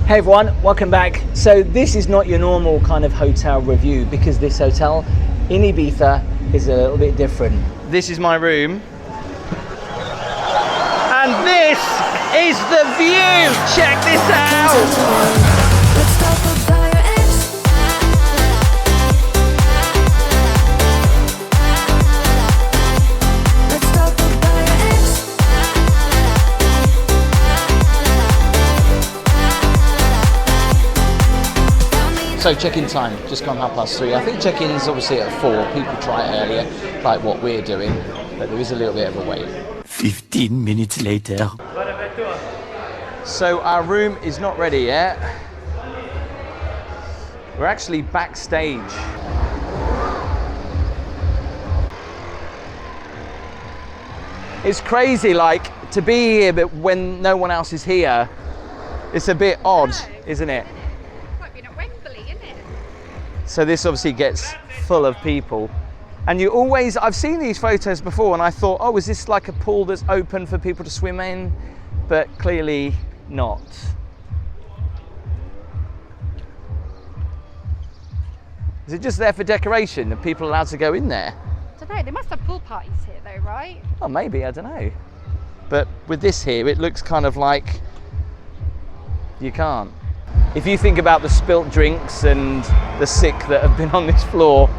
Hey everyone, welcome back. So this is not your normal kind of hotel review because this hotel in Ibiza is a little bit different. This is my room. And this is the view! Check this out! So check-in time, just gone 3:30. I think check-in's obviously at 4. People try it earlier, like what we're doing, but there is a little bit of a wait. 15 minutes later. So our room is not ready yet. We're actually backstage. It's crazy, like, to be here, but when no one else is here, it's a bit odd, isn't it? So this obviously gets full of people. And you always, I've seen these photos before and I thought, oh, is this like a pool that's open for people to swim in? But clearly not. Is it just there for decoration? Are people allowed to go in there? I don't know, they must have pool parties here though, right? Oh, maybe, I don't know. But with this here, it looks kind of like you can't. If you think about the spilt drinks and the sick that have been on this floor,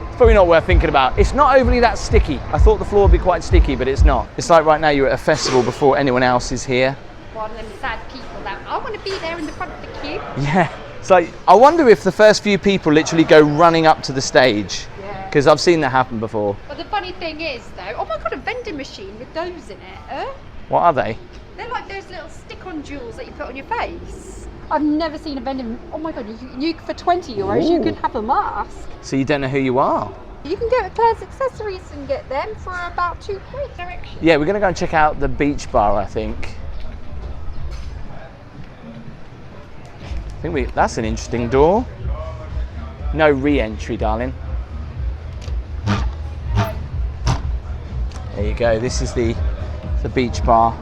it's probably not worth thinking about. It's not overly that sticky. I thought the floor would be quite sticky, but it's not. It's like right now you're at a festival before anyone else is here. One of them sad people that, I want to be there in the front of the queue. Yeah, it's like, I wonder if the first few people literally go running up to the stage. Because I've seen that happen before. But the funny thing is though, oh my God, a vending machine with those in it. What are they? They're like those little stick-on jewels that you put on your face. I've never seen a vending. Oh my God! You for €20 you can have a mask. So you don't know who you are? You can go to Claire's Accessories and get them for about £2. Yeah, we're gonna go and check out the beach bar. I think that's an interesting door. No re-entry, darling. There you go. This is the beach bar.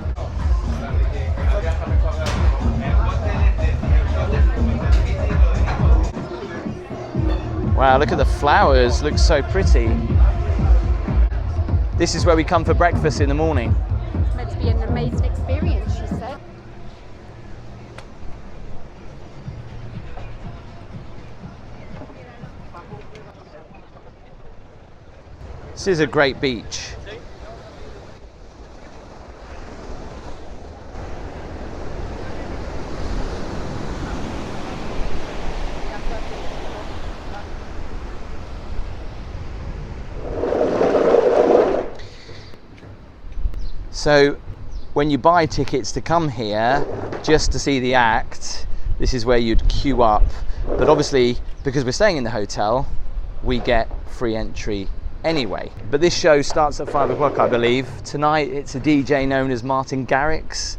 Wow, look at the flowers, looks so pretty. This is where we come for breakfast in the morning. It's meant to be an amazing experience, she said. This is a great beach. So when you buy tickets to come here just to see the act, this is where you'd queue up. But obviously, because we're staying in the hotel, we get free entry anyway. But this show starts at 5 o'clock, I believe. Tonight it's a DJ known as Martin Garrix,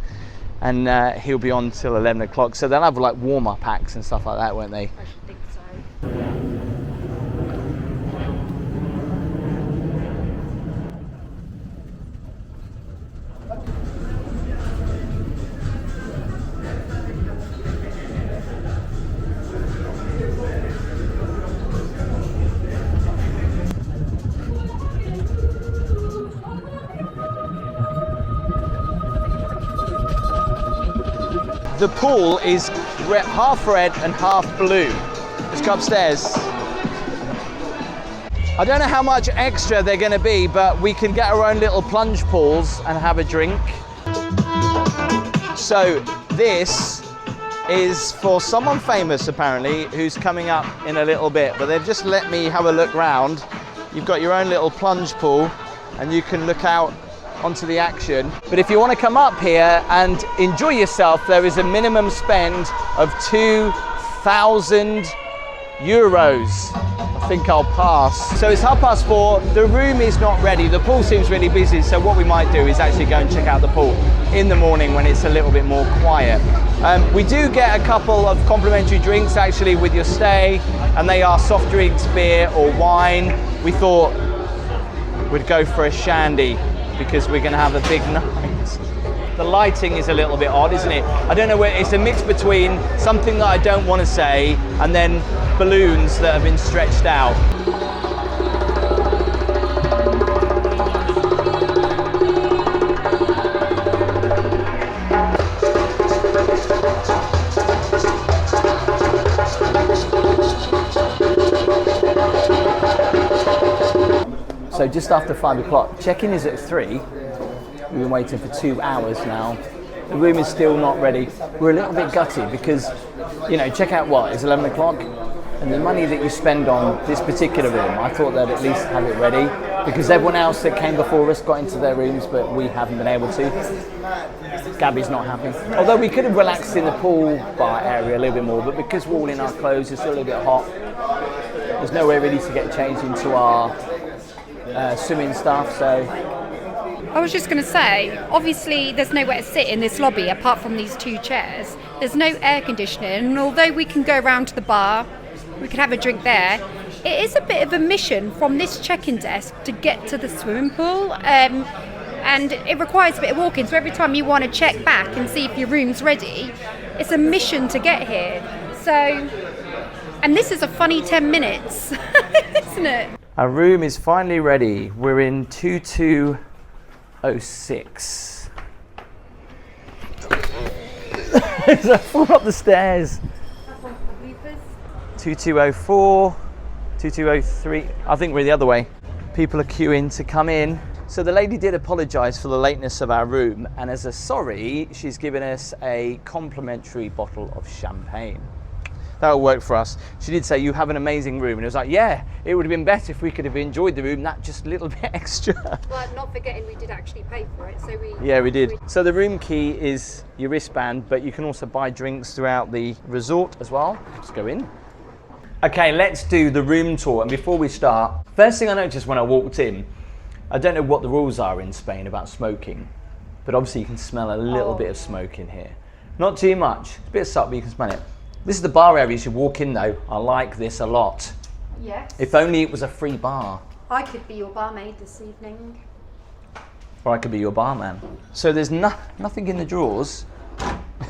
and he'll be on till 11 o'clock. So they'll have like warm-up acts and stuff like that, won't they? I should think so. The pool is half red and half blue. Let's go upstairs. I don't know how much extra they're going to be, but we can get our own little plunge pools and have a drink. So this is for someone famous apparently who's coming up in a little bit, but they've just let me have a look round. You've got your own little plunge pool and you can look out onto the action. But if you want to come up here and enjoy yourself, there is a minimum spend of €2,000. I think I'll pass. So it's 4:30. The room is not ready. The pool seems really busy. So what we might do is actually go and check out the pool in the morning when it's a little bit more quiet. We do get a couple of complimentary drinks actually with your stay, and they are soft drinks, beer or wine. We thought we'd go for a shandy because we're going to have a big night. The lighting is a little bit odd, isn't it? I don't know where, it's a mix between something that I don't want to say and then balloons that have been stretched out. So just after 5 o'clock, check-in is at 3. We've been waiting for 2 hours now. The room is still not ready. We're a little bit gutted because, you know, check out what, it's 11 o'clock. And the money that you spend on this particular room, I thought they'd at least have it ready because everyone else that came before us got into their rooms, but we haven't been able to. Gabby's not happy. Although we could have relaxed in the pool bar area a little bit more, but because we're all in our clothes, it's still a little bit hot. There's nowhere really to get changed into our swimming stuff, so. I was just going to say, obviously there's nowhere to sit in this lobby apart from these 2 chairs. There's no air conditioning, and although we can go around to the bar, we could have a drink there, it is a bit of a mission from this check-in desk to get to the swimming pool, and it requires a bit of walking, so every time you want to check back and see if your room's ready, it's a mission to get here. So, and this is a funny 10 minutes, isn't it? Our room is finally ready. We're in 2206. There's a fall up the stairs. 2204, 2203. I think we're the other way. People are queuing to come in. So the lady did apologise for the lateness of our room, and as a sorry, she's given us a complimentary bottle of champagne. That'll work for us. She did say, you have an amazing room. And it was like, yeah, it would have been better if we could have enjoyed the room, that just a little bit extra. Well, not forgetting we did actually pay for it, so we... Yeah, we did. So the room key is your wristband, but you can also buy drinks throughout the resort as well. Let's go in. Okay, let's do the room tour. And before we start, first thing I noticed when I walked in, I don't know what the rules are in Spain about smoking, but obviously you can smell a little bit of smoke in here. Not too much. It's a bit subtle, but you can smell it. This is the bar area as you walk in though. I like this a lot. Yes. If only it was a free bar. I could be your barmaid this evening. Or I could be your barman. So there's nothing in the drawers.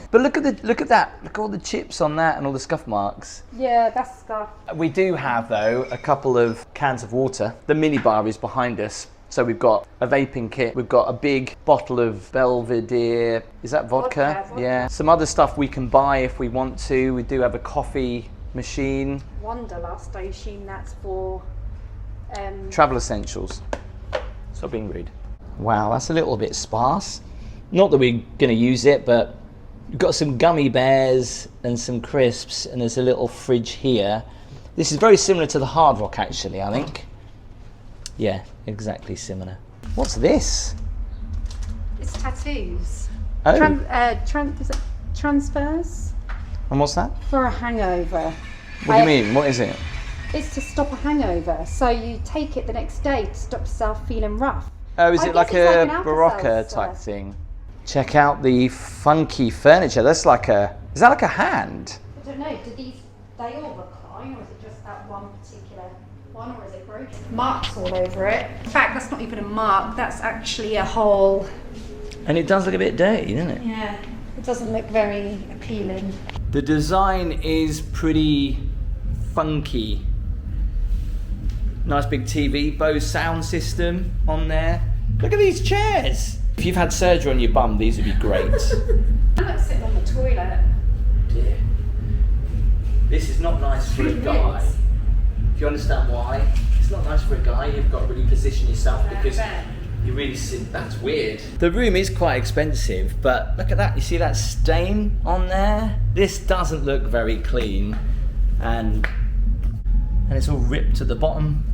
But look at that. Look at all the chips on that and all the scuff marks. Yeah, that's stuff. We do have though a couple of cans of water. The mini bar is behind us. So we've got a vaping kit, we've got a big bottle of Belvedere, is that vodka? Vodka. Yeah. Some other stuff we can buy if we want to. We do have a coffee machine. Wanderlust, I assume that's for... Travel essentials. Stop being rude. Wow, that's a little bit sparse. Not that we're going to use it, but we've got some gummy bears and some crisps, and there's a little fridge here. This is very similar to the Hard Rock actually, I think. Yeah, exactly similar. What's this? It's tattoos. Oh. Is it transfers? And what's that? For a hangover. What do you mean? What is it? It's to stop a hangover. So you take it the next day to stop yourself feeling rough. Oh, is I it guess like it's a like an Barocca Alka-Seltzer. type thing? Check out the funky furniture. That's like a, is that like a hand? I don't know, do they all recline, or is it just that one particular one, or is it broken? Marks all over it. In fact, that's not even a mark, that's actually a hole. And it does look a bit dirty, doesn't it? Yeah, it doesn't look very appealing. The design is pretty funky. Nice big TV, Bose sound system on there. Look at these chairs. If you've had surgery on your bum, these would be great. I like sitting on the toilet. Dear. This is not nice for a guy. If you understand why, it's not nice for a guy. You've got to really position yourself because you really sit. That's weird. The room is quite expensive, but look at that. You see that stain on there? This doesn't look very clean, and it's all ripped at the bottom.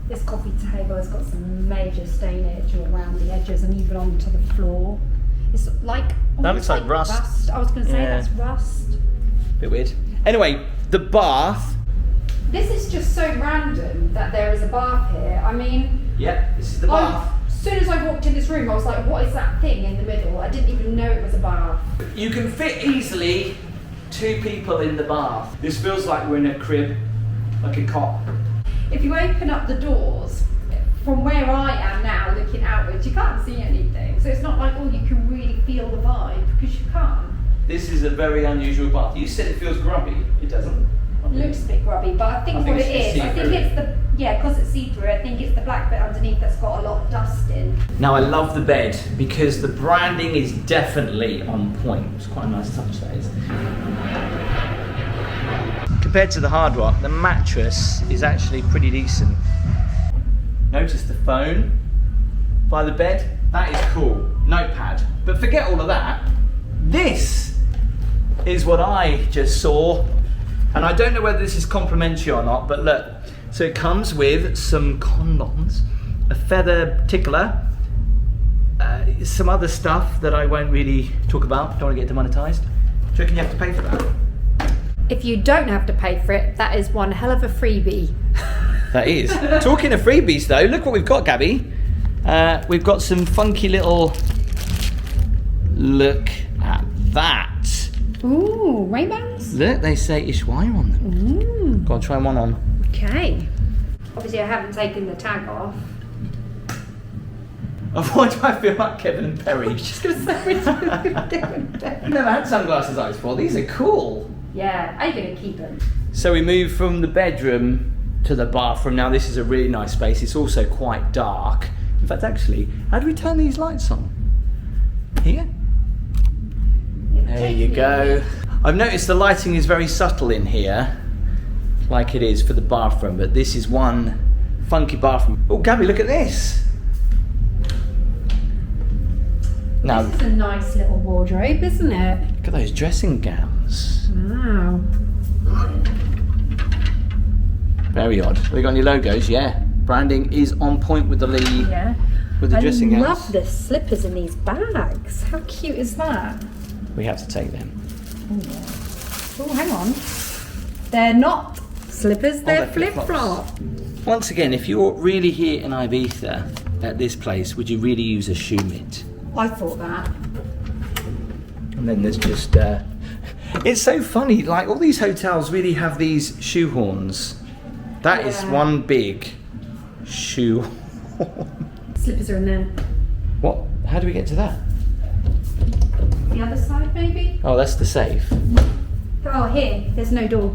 This coffee table has got some major stainage all around the edges and even onto the floor. It's like... That looks like rust. I was going to say Yeah. that's rust. Bit weird. Anyway, the bath. This is just so random that there is a bath here. I mean... Yep, this is the bath. As soon as I walked in this room, I was like, what is that thing in the middle? I didn't even know it was a bath. You can fit easily 2 people in the bath. This feels like we're in a crib, like a cot. If you open up the doors, from where I am now, looking outwards, you can't see anything. So it's not like, oh, you can really feel the vibe, because you can't. This is a very unusual bath. You said it feels grubby. It doesn't. It looks a bit grubby, but I think what it is, I think it's the, because it's see-through, I think it's the black bit underneath that's got a lot of dust in. Now I love the bed because the branding is definitely on point. It's quite a nice touch, that is. Compared to the Hard Rock, the mattress is actually pretty decent. Notice the phone by the bed. That is cool. Notepad. But forget all of that. This is what I just saw. And I don't know whether this is complimentary or not, but look. So it comes with some condoms, a feather tickler, some other stuff that I won't really talk about. Don't want to get demonetized. Do you reckon you have to pay for that? If you don't have to pay for it, that is one hell of a freebie. That is. Talking of freebies though, look what we've got, Gabby. We've got some funky little... Look at that. Ooh, Ray-Bans? Look, they say Ushuaïa on them. Ooh. Go on, try one on. Okay. Obviously I haven't taken the tag off. Why do I feel like Kevin and Perry? I was just going to say, which I've never had sunglasses like this before. These are cool. Yeah, are you going to keep them? So we move from the bedroom to the bathroom. Now this is a really nice space. It's also quite dark. In fact, actually, how do we turn these lights on? Here? There you go. I've noticed the lighting is very subtle in here, like it is for the bathroom, but this is one funky bathroom. Oh, Gabby, look at this. Now, This is a nice little wardrobe, isn't it? look at those dressing gowns. Wow. Very odd. Have they got any logos? Yeah. Branding is on point with the Yeah. with the dressing I gowns. love the slippers in these bags. How cute is that? We have to take them. Oh, hang on. They're not slippers, they're they're flip-flops. flip-flop. Once again, if you're really here in Ibiza at this place, would you really use a shoe mitt? I thought that. And then there's just, it's so funny, like all these hotels really have these shoe horns. That is Yeah. one big shoe horn. Slippers are in there. What? How do we get to that? The other side, maybe? Oh, that's the safe. Oh, here. There's no door.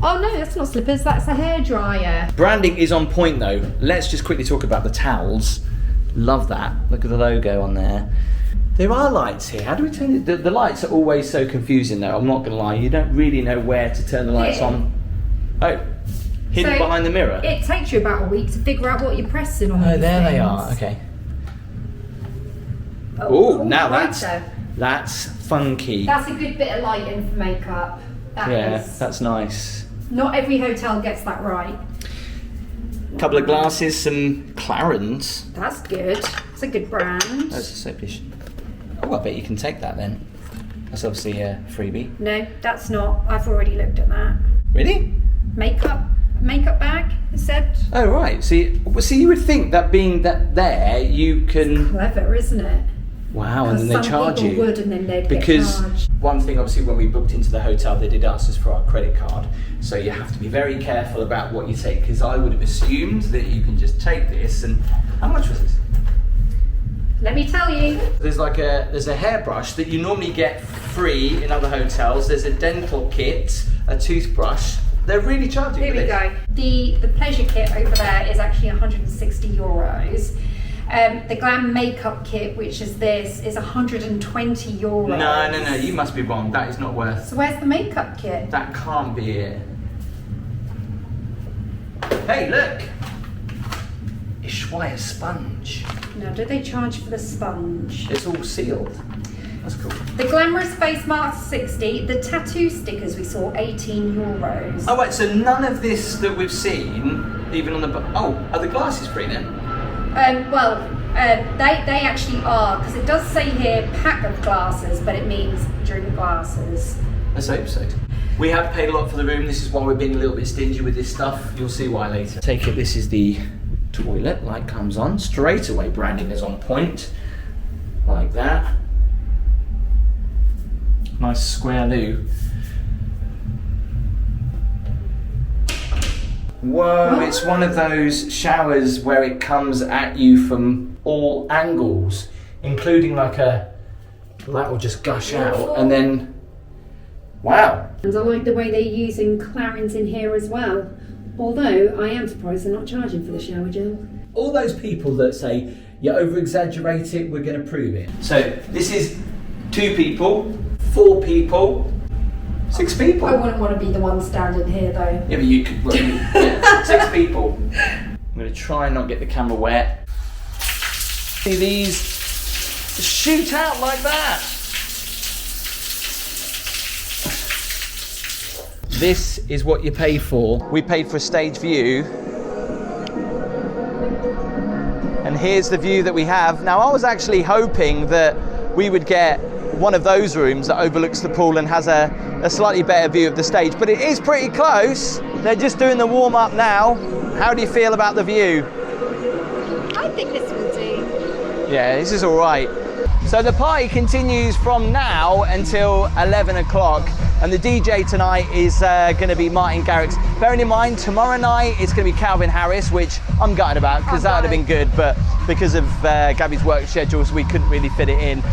Oh, no, that's not slippers. That's a hairdryer. Branding is on point though. Let's just quickly talk about the towels. Love that. Look at the logo on there. There are lights here. How do we turn it? The lights are always so confusing though. I'm not going to lie. You don't really know where to turn the lights Here. on. Oh, hidden So, behind the mirror. It takes you about a week to figure out what you're pressing on. Oh, these there they things. are. Okay. Oh, Oh, now right that's though. that's funky. That's a good bit of lighting for makeup. That Yeah, is. that's nice. Not every hotel gets that right. Couple of glasses, some Clarins. That's good. It's a good brand. That's a soapish. Oh, I bet you can take that then. That's obviously a freebie. No, that's not. I've already looked at that. Really? Makeup bag, it said. Oh right. See, you would think that being that there, you can. Clever, isn't it? Wow, and then they Some charge people you. would, and then they'd Because get charged. one thing, obviously, when we booked into the hotel, they did ask us for our credit card. So you have to be very careful about what you take. Because I would have assumed that you can just take this. And how much was this? Let me tell you. There's a hairbrush that you normally get free in other hotels. There's a dental kit, a toothbrush. They're really charging Here for we this. go. The pleasure kit over there is actually 160 euros. The glam makeup kit, which is this, is 120 euros. No, you must be wrong. That is not worth. So where's the makeup kit? That can't be it. Hey, look! Ushuaïa sponge. Now, do they charge for the sponge? It's all sealed. That's cool. The glamorous face mask 60. The tattoo stickers we saw 18 euros. Oh, right, so none of this that we've seen, even on the. Are the glasses free then? They actually are, because it does say here pack of glasses, but it means drink glasses. Let's hope so. We have paid a lot for the room. This is why we're being a little bit stingy with this stuff. You'll see why later. Take it, this is the toilet. Light comes on. Straight away, branding is on point. Like that. Nice square loo. Whoa, it's one of those showers where it comes at you from all angles, including like that will just gush out and then, wow. And I like the way they're using Clarins in here as well. Although I am surprised they're not charging for the shower gel. All those people that say, you over-exaggerate it, we're going to prove it. So this is 2 people, 4 people, 6 people. I wouldn't want to be the one standing here though. Yeah, but you could, well, yeah, 6 people. I'm going to try and not get the camera wet. See these shoot out like that. This is what you pay for. We paid for a stage view. And here's the view that we have. Now, I was actually hoping that we would get one of those rooms that overlooks the pool and has a slightly better view of the stage, but it is pretty close. They're just doing the warm-up now. How do you feel about the view? I think this will do. Yeah, this is all right. So the party continues from now until 11 o'clock, and the DJ tonight is going to be Martin Garrix. Bearing in mind, tomorrow night it's going to be Calvin Harris, which I'm gutted about because that would have been good, but because of Gabby's work schedules, we couldn't really fit it in.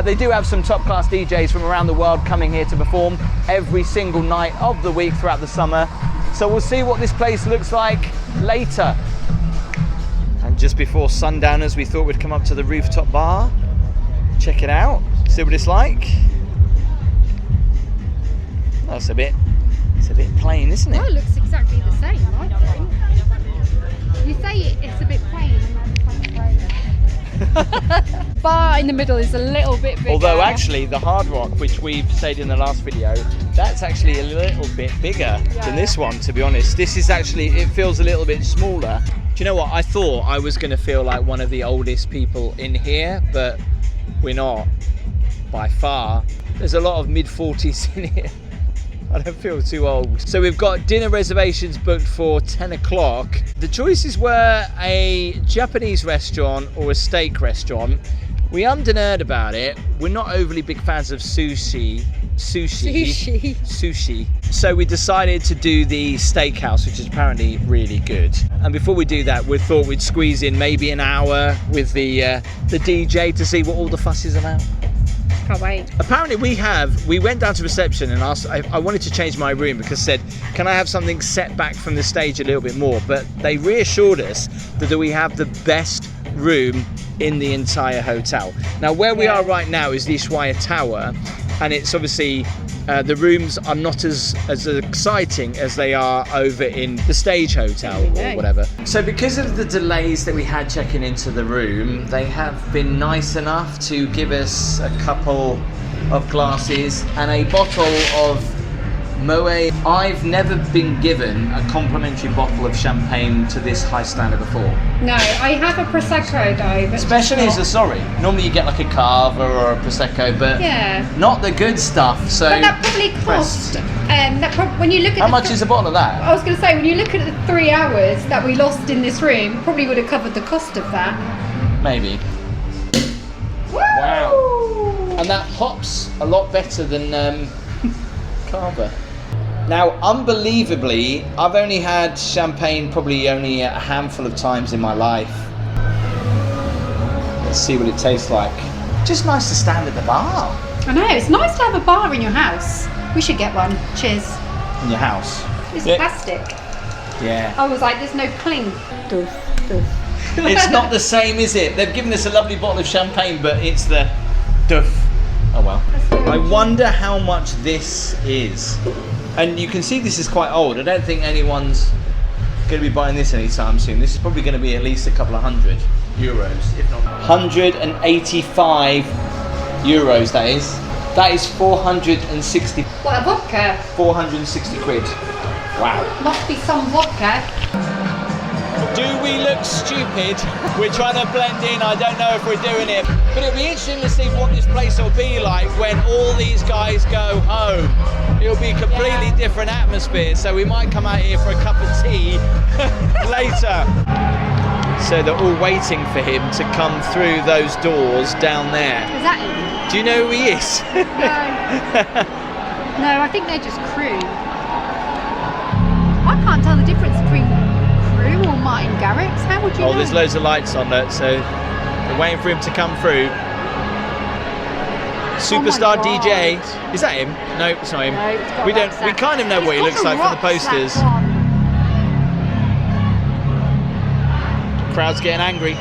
They do have some top-class DJs from around the world coming here to perform every single night of the week throughout the summer. So we'll see what this place looks like later. And just before sundowners, we thought we'd come up to the rooftop bar. Check it out, see what it's like. That's a bit plain, isn't it? Well, it looks exactly the same, I think. You say it's a bit plain. Bar in the middle is a little bit bigger. Although actually the Hard Rock, which we've stayed in the last video, that's actually a little bit bigger than this one, to be honest. This is actually, it feels a little bit smaller. Do you know what? I thought I was going to feel like one of the oldest people in here, but we're not, by far. There's a lot of mid-40s in here. I don't feel too old. So we've got dinner reservations booked for 10 o'clock. The choices were a Japanese restaurant or a steak restaurant. We ummed and erred about it. We're not overly big fans of sushi. So we decided to do the steakhouse, which is apparently really good. And before we do that, we thought we'd squeeze in maybe an hour with the DJ to see what all the fuss is about. Can't wait. Apparently we went down to reception and asked, I wanted to change my room because said, can I have something set back from the stage a little bit more? But they reassured us that we have the best room in the entire hotel. Now where we are right now is the Ushuaïa Tower, and it's obviously the rooms are not as exciting as they are over in the Stage Hotel or whatever. So because of the delays that we had checking into the room, they have been nice enough to give us a couple of glasses and a bottle of Moët. I've never been given a complimentary bottle of champagne to this high standard before. No, I have a Prosecco though. But especially as a sorry. Normally you get like a Cava or a Prosecco, but not the good stuff. So but that probably cost. When you look at how much is a bottle of that? I was going to say, when you look at the 3 hours that we lost in this room, probably would have covered the cost of that. Maybe. Woo! Wow. And that pops a lot better than Cava. Now, unbelievably, I've only had champagne probably only a handful of times in my life. Let's see what it tastes like. Just nice to stand at the bar. I know, it's nice to have a bar in your house. We should get one. Cheers. In your house? It's plastic. Yeah. I was like, there's no clink. It's not the same, is it? They've given us a lovely bottle of champagne, but it's the duff. Oh well. I wonder how much this is. And you can see this is quite old. I don't think anyone's going to be buying this anytime soon. This is probably going to be at least a couple of €100, if not 185 euros. That is 460. What, a vodka? 460 quid. Wow. Must be some vodka. Do we look stupid? We're trying to blend in. I don't know if we're doing it. But it'll be interesting to see what this place will be like when all these guys go home. It'll be a completely different atmosphere. So we might come out here for a cup of tea later. So they're all waiting for him to come through those doors down there. Is that him? Do you know who he is? No. No, I think they're just crew. I can't tell the difference between starting, Garrett. How would you know? Oh, there's loads of lights on that, so we're waiting for him to come through. Superstar DJ. Is that him? No, it's not him. No, he's got We don't. rucksack. We kind of know what he He's looks got like a from the posters. rucksack on. Crowd's getting angry.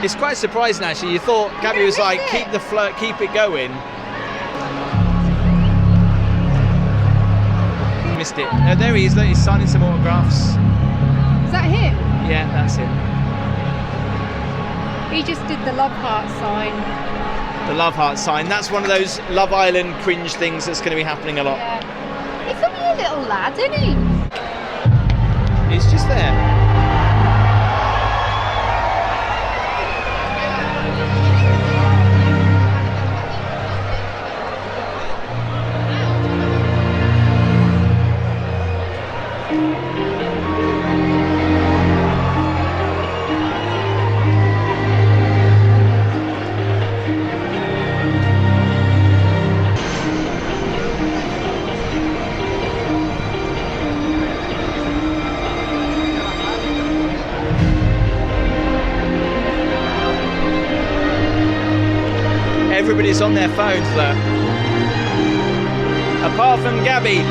It's quite surprising actually. You thought Gabby was like, keep the flow, keep it going. Missed it. Oh, there he is. Look, he's signing some autographs. Is that him? Yeah, that's him. He just did the love heart sign. The love heart sign. That's one of those Love Island cringe things that's going to be happening a lot. Yeah. He's only a little lad, isn't he? He's just there. Everybody's on their phones though. Apart from Gabby.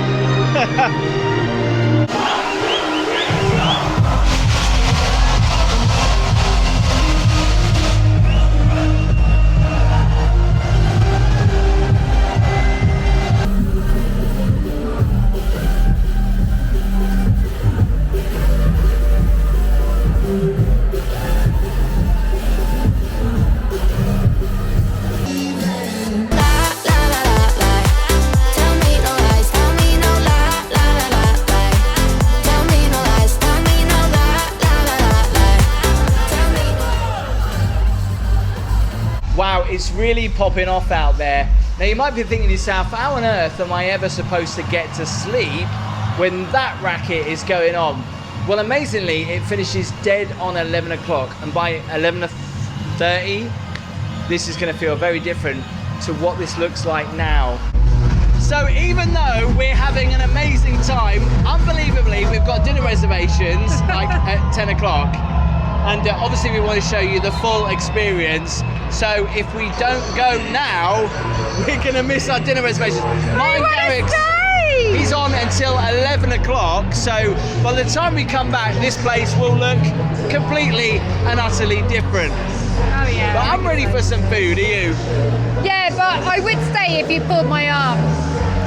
Wow, it's really popping off out there. Now you might be thinking to yourself, how on earth am I ever supposed to get to sleep when that racket is going on? Well, amazingly, it finishes dead on 11 o'clock, and by 11:30, this is going to feel very different to what this looks like now. So even though we're having an amazing time, unbelievably, we've got dinner reservations like at 10 o'clock. And obviously we want to show you the full experience. So if we don't go now, we're going to miss our dinner reservations. Mine, Derek's, he's on until 11 o'clock. So by the time we come back, this place will look completely and utterly different. Oh yeah. But I'm ready for some food, are you? Yeah, but I would stay if you pulled my arm.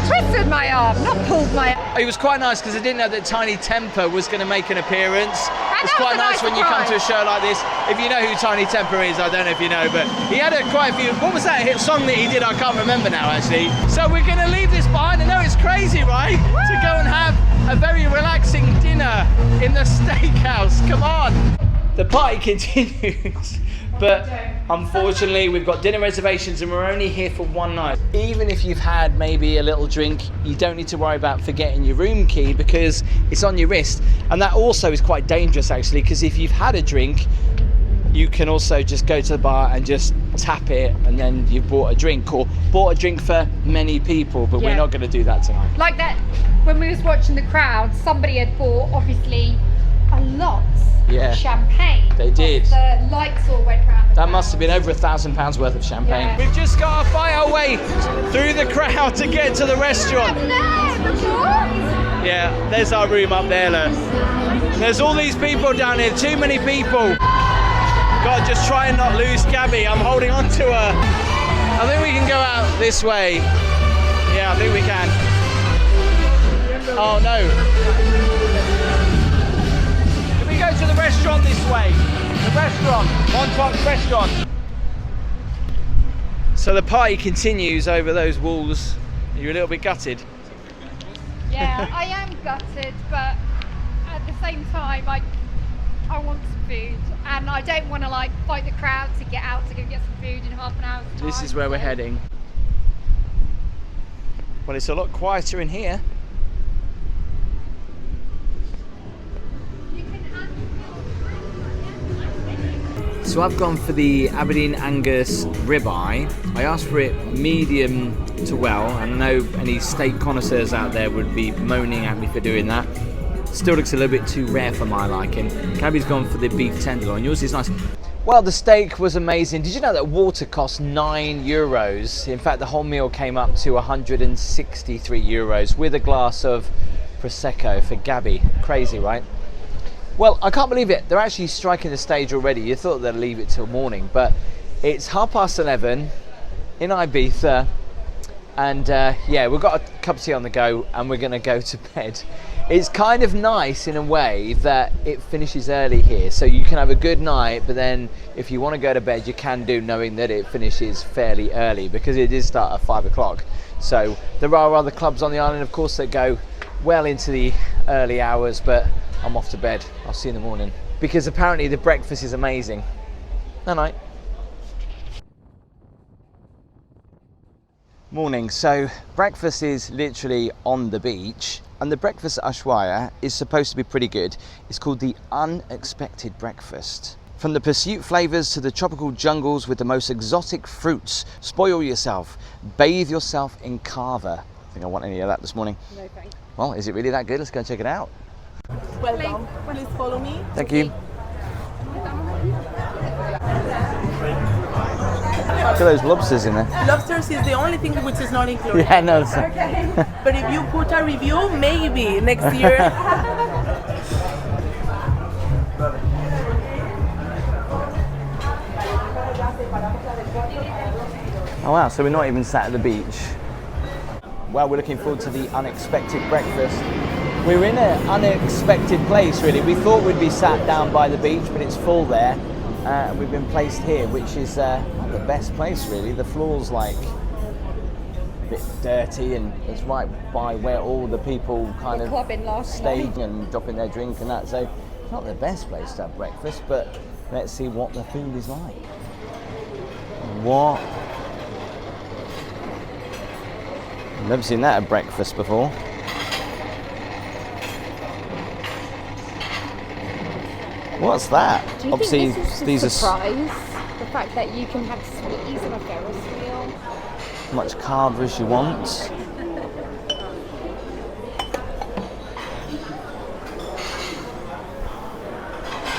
Twisted my arm, not pulled my arm. It was quite nice because I didn't know that Tiny Temper was going to make an appearance. It's that quite was a nice nice when you come to a surprise. show like this. If you know who Tiny Temper is, I don't know if you know, but he had quite a few. What was that hit song that he did? I can't remember now actually. So we're going to leave this behind. I know it's crazy, right? To go and have a very relaxing dinner in the steakhouse. Come on. The party continues. But unfortunately, we've got dinner reservations and we're only here for one night. Even if you've had maybe a little drink, you don't need to worry about forgetting your room key because it's on your wrist. And that also is quite dangerous actually, because if you've had a drink, you can also just go to the bar and just tap it and then you've bought a drink or bought a drink for many people, but we're not going to do that tonight. Like that, when we was watching the crowd, somebody had bought obviously a lot of champagne. They did. The lights all went round. That must have been over £1,000 worth of champagne. Yeah. We've just got to fight our way through the crowd to get to the restaurant. Yeah, there's our room up there, look. There's all these people down here, too many people. Got to just try and not lose Gabby. I'm holding on to her. I think we can go out this way. Yeah, I think we can. Oh no. Can we go to the restaurant this way? The restaurant, Montauk restaurant. So the party continues over those walls. Are you a little bit gutted? Yeah, I am gutted, but at the same time, I want some food, and I don't want to like fight the crowd to get out to go get some food in half an hour's time. This is where we're heading. Well, it's a lot quieter in here. So I've gone for the Aberdeen Angus ribeye. I asked for it medium to well. I know any steak connoisseurs out there would be moaning at me for doing that. Still looks a little bit too rare for my liking. Gabby's gone for the beef tenderloin. Yours is nice. Well, the steak was amazing. Did you know that water costs €9? In fact, the whole meal came up to €163 with a glass of Prosecco for Gabby. Crazy, right? Well, I can't believe it. They're actually striking the stage already. You thought they'd leave it till morning, but it's 11:30 in Ibiza. And yeah, we've got a cup of tea on the go and we're going to go to bed. It's kind of nice in a way that it finishes early here. So you can have a good night, but then if you want to go to bed, you can do knowing that it finishes fairly early because it did start at 5 o'clock. So there are other clubs on the island, of course, that go well into the early hours, but I'm off to bed. I'll see you in the morning. Because apparently the breakfast is amazing. Night night. Morning. So breakfast is literally on the beach, and the breakfast at Ushuaïa is supposed to be pretty good. It's called the unexpected breakfast. From the pursuit flavors to the tropical jungles with the most exotic fruits, spoil yourself, bathe yourself in kava. I think I want any of that this morning. No thanks. Well, is it really that good? Let's go and check it out. Welcome. Please follow me. Thank you. Look at those lobsters in there. Lobsters is the only thing which is not included. Yeah, no. But if you put a review, maybe next year. Oh wow, so we're not even sat at the beach. Well, we're looking forward to the unexpected breakfast. We're in an unexpected place, really. We thought we'd be sat down by the beach, but it's full there. We've been placed here, which is not the best place, really. The floor's like a bit dirty, and it's right by where all the people kind of stay and drop in their drink and that. So it's not the best place to have breakfast, but let's see what the food is like. What? I've never seen that at breakfast before. What's that? Do you Obviously, think this is these a are surprise? The fact that you can have sweeties on a Ferris wheel? as much carb as you want.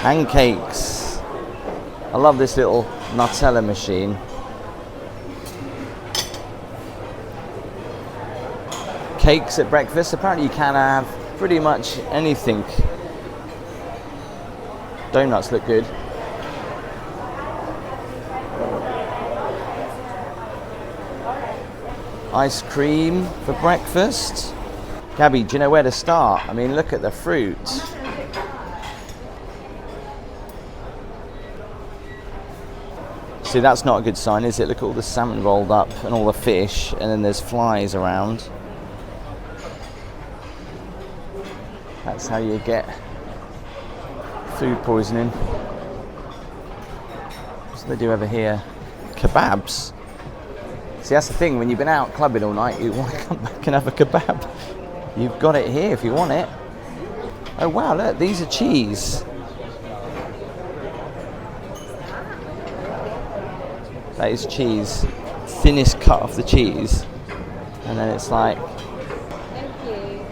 Pancakes. I love this little Nutella machine. Cakes at breakfast. Apparently you can have pretty much anything. Donuts look good. Ice cream for breakfast. Gabby, do you know where to start? I mean, look at the fruit. See, that's not a good sign, is it? Look at all the salmon rolled up and all the fish, and then there's flies around. That's how you get food poisoning. What do they do over here? Kebabs. See, that's the thing, when you've been out clubbing all night, you want to come back and have a kebab. You've got it here if you want it. Oh wow, look, these are cheese. That is cheese. Thinnest cut of the cheese. And then it's like... Thank you.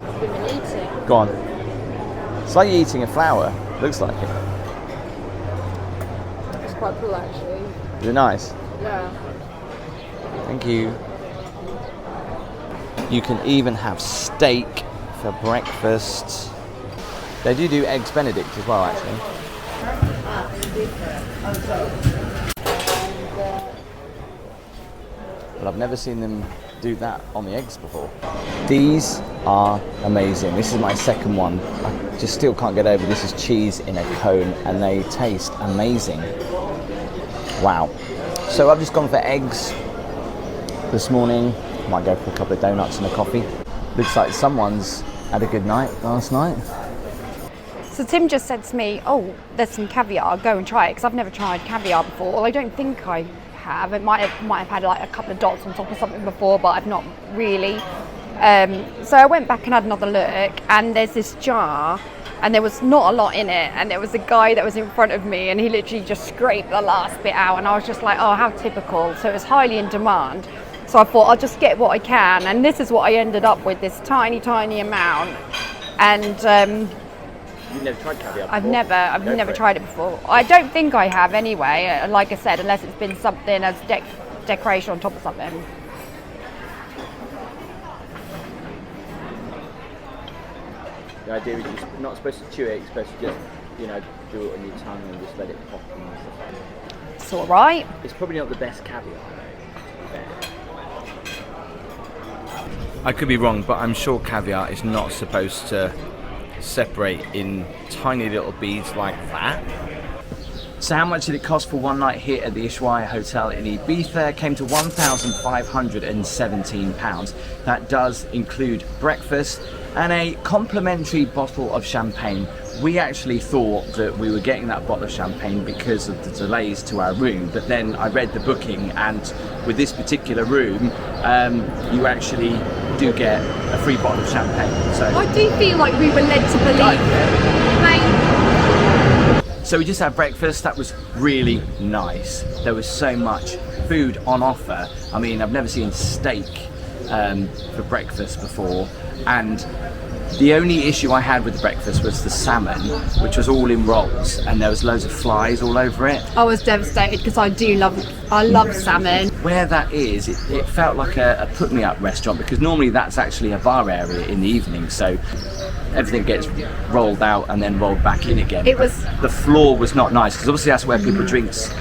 It's been eating. Go on. It's like you're eating a flower. Looks like it. It's quite cool, actually. Is it nice? Yeah. Thank you. You can even have steak for breakfast. They do eggs Benedict as well, actually. But I've never seen them do that on the eggs before. These are amazing. This is my second one. I just still can't get over this is cheese in a cone and they taste amazing. Wow. So I've just gone for eggs this morning. Might go for a couple of donuts and a coffee. Looks like someone's had a good night last night. So Tim just said to me, oh, there's some caviar, go and try it, because I've never tried caviar before. Well, I don't think I have. It might have had like a couple of dots on top of something before, but I've not really. So I went back and had another look, and there's this jar, and there was not a lot in it, and there was a guy that was in front of me and he literally just scraped the last bit out, and I was just like, oh, how typical. So it was highly in demand, so I thought I'll just get what I can, and this is what I ended up with, this tiny amount. And You've never tried caviar before? I've never tried it before. I don't think I have anyway, like I said, unless it's been something as decoration on top of something. The idea is you're not supposed to chew it, you're supposed to just, you know, do it on your tongue and just let it pop and stuff like that. It's all right. It's probably not the best caviar, though. I could be wrong, but I'm sure caviar is not supposed to separate in tiny little beads like that. So how much did it cost for one night here at the Ushuaïa Hotel in Ibiza? It came to £1,517. That does include breakfast and a complimentary bottle of champagne. We actually thought that we were getting that bottle of champagne because of the delays to our room, but then I read the booking, and with this particular room, you actually do get a free bottle of champagne. So I do feel like we were led to believe it. So we just had breakfast. That was really nice. There was so much food on offer. I mean, I've never seen steak for breakfast before, and the only issue I had with the breakfast was the salmon, which was all in rolls, and there was loads of flies all over it. I was devastated because I love salmon. Where that is, it felt like a put-me-up restaurant, because normally that's actually a bar area in the evening, so everything gets rolled out and then rolled back in again. The floor was not nice, because obviously that's where people drinks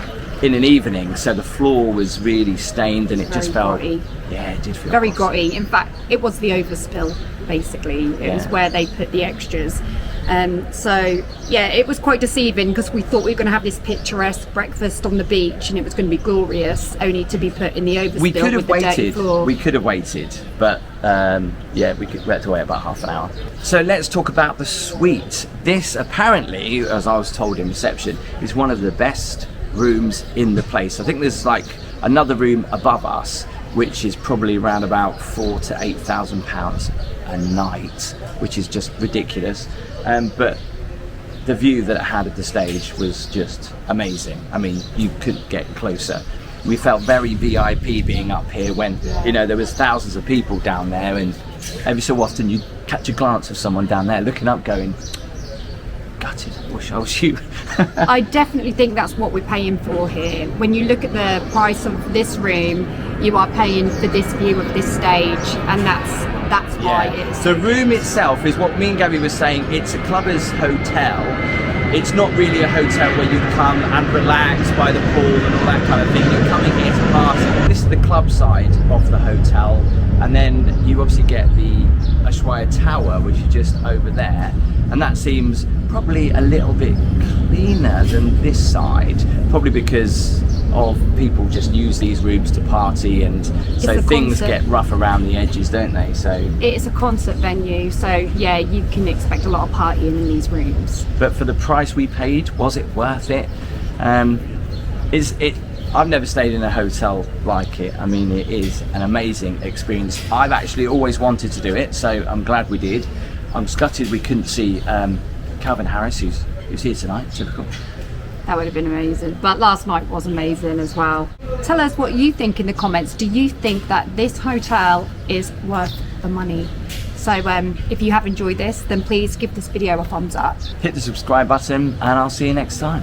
in an evening, so the floor was really stained, and it just felt grotty. Yeah, it did feel Very gross. grotty. In fact, it was the overspill, basically. It was where they put the extras. So yeah, it was quite deceiving, because we thought we were going to have this picturesque breakfast on the beach and it was going to be glorious, only to be put in the overspill. We could have with the dirty waited. floor. We could have waited, but yeah, we had to wait about half an hour. So let's talk about the suite. This apparently, as I was told in reception, is one of the best rooms in the place. I think there's like another room above us, which is probably around about £4,000 to £8,000 a night, which is just ridiculous. But the view that it had at the stage was just amazing. I mean, you couldn't get closer. We felt very VIP being up here when, you know, there was thousands of people down there, and every so often you'd catch a glance of someone down there looking up going, gutted, wish I was you. I definitely think that's what we're paying for here. When you look at the price of this room, you are paying for this view of this stage, and that's why it is. The room itself is what me and Gabby were saying. It's a clubber's hotel. It's not really a hotel where you come and relax by the pool and all that kind of thing. You're coming here to party. This is the club side of the hotel, and then you obviously get the Ushuaïa Tower, which is just over there, and that seems probably a little bit cleaner than this side, probably because of people just use these rooms to party, and so things get rough around the edges, don't they? So it's a concert venue, so yeah, you can expect a lot of partying in these rooms. But for the price we paid, was it worth it? I've never stayed in a hotel like it. I mean, it is an amazing experience. I've actually always wanted to do it, so I'm glad we did. I'm gutted we couldn't see Calvin Harris, who's here tonight. Typical. That would have been amazing. But last night was amazing as well. Tell us what you think in the comments. Do you think that this hotel is worth the money? So if you have enjoyed this, then please give this video a thumbs up. Hit the subscribe button, and I'll see you next time.